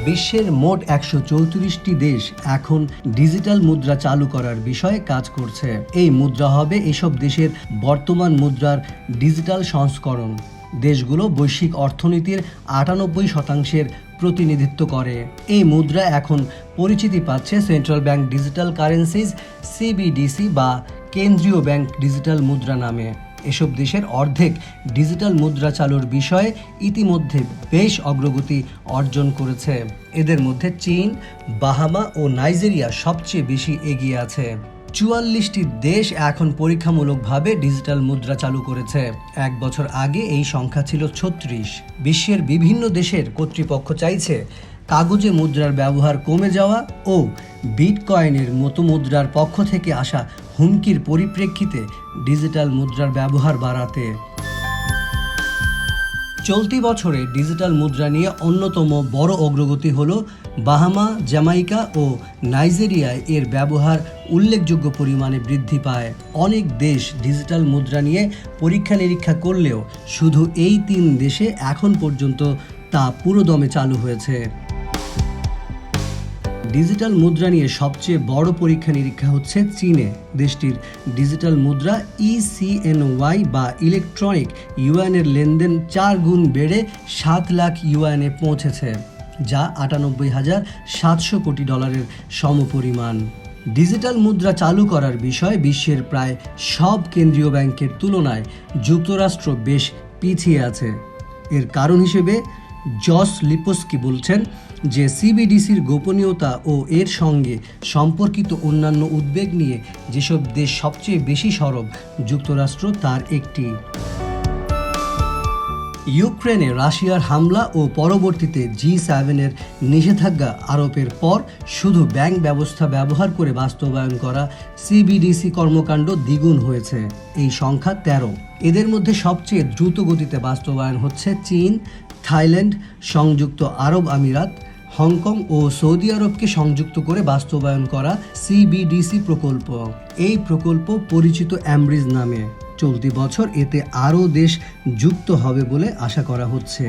বিশ্বের মোট 134টি দেশ এখন ডিজিটাল মুদ্রা চালু করার বিষয়ে কাজ করছে। এই মুদ্রা হবে এসব দেশের বর্তমান মুদ্রার ডিজিটাল সংস্করণ। দেশগুলো বৈশ্বিক অর্থনীতির 98% প্রতিনিধিত্ব করে। এই মুদ্রা এখন পরিচিতি পাচ্ছে central bank digital currencies CBDC বা কেন্দ্রীয় ব্যাংক ডিজিটাল মুদ্রা নামে। এসব দেশের অর্ধেক ডিজিটাল মুদ্রা চালুর বিষয়ে ইতিমধ্যে বেশ অগ্রগতি অর্জন করেছে। এদের মধ্যে চীন, বাহামা ও নাইজেরিয়া সবচেয়ে বেশি এগিয়ে আছে। 44টি দেশ এখন পরীক্ষামূলকভাবে ডিজিটাল মুদ্রা চালু করেছে। এক বছর আগে এই সংখ্যা ছিল 36। বিশ্বের বিভিন্ন দেশের কর্তৃপক্ষ চাইছে কাগজে মুদ্রার ব্যবহার কমে যাওয়া ও বিটকয়েনের মতো মুদ্রার পক্ষ থেকে আসা হুমকির পরিপ্রেক্ষিতে ডিজিটাল মুদ্রার ব্যবহার বাড়াতে। চলতি বছরে ডিজিটাল মুদ্রা নিয়ে অন্যতম বড় অগ্রগতি হল বাহামা, জামাইকা ও নাইজেরিয়ায় এর ব্যবহার উল্লেখযোগ্য পরিমাণে বৃদ্ধি পায়। অনেক দেশ ডিজিটাল মুদ্রা নিয়ে পরীক্ষা নিরীক্ষা করলেও শুধু এই 3 দেশে এখন পর্যন্ত তা পুরোদমে চালু হয়েছে। ডিজিটাল মুদ্রা নিয়ে সবচেয়ে বড় পরীক্ষা নিরীক্ষা হচ্ছে চীনে। দেশটির ডিজিটাল মুদ্রা ইসিএনওয়াই বা ইলেকট্রনিক ইউয়ানের লেনদেন 4 গুণ বেড়ে 7 লাখ ইউয়ানে পৌঁছেছে, যা $98,700 কোটি সমপরিমাণ। ডিজিটাল মুদ্রা চালু করার বিষয়ে বিশ্বের প্রায় সব কেন্দ্রীয় ব্যাংকের তুলনায় যুক্তরাষ্ট্র বেশ পিছিয়ে আছে। এর কারণ হিসেবে জস লিপস্কি বলছেন যে সিবিডিসির গোপনীয়তা ও এর সঙ্গে সম্পর্কিত অন্যান্য উদ্বেগ নিয়ে যেসব দেশ সবচেয়ে বেশি সরব, যুক্তরাষ্ট্র তার একটি। ইউক্রেনে রাশিয়ার হামলা ও পরবর্তীতে G7-এর নিষেধাজ্ঞা আরোপের পর শুধু ব্যাংক ব্যবস্থা ব্যবহার করে বাস্তবায়ন করা সিবিডিসি কর্মকাণ্ড দ্বিগুণ হয়েছে। এই সংখ্যা 13। এদের মধ্যে সবচেয়ে দ্রুত গতিতে বাস্তবায়ন হচ্ছে চীন, থাইল্যান্ড, সংযুক্ত আরব আমিরাত, হংকং ও সৌদি আরবকে সংযুক্ত করে বাস্তবায়ন করা সিবিডিসি প্রকল্প। এই প্রকল্প পরিচিত অ্যামব্রিজ নামে। চলতি বছর এতে আরও দেশ যুক্ত হবে বলে আশা করা হচ্ছে।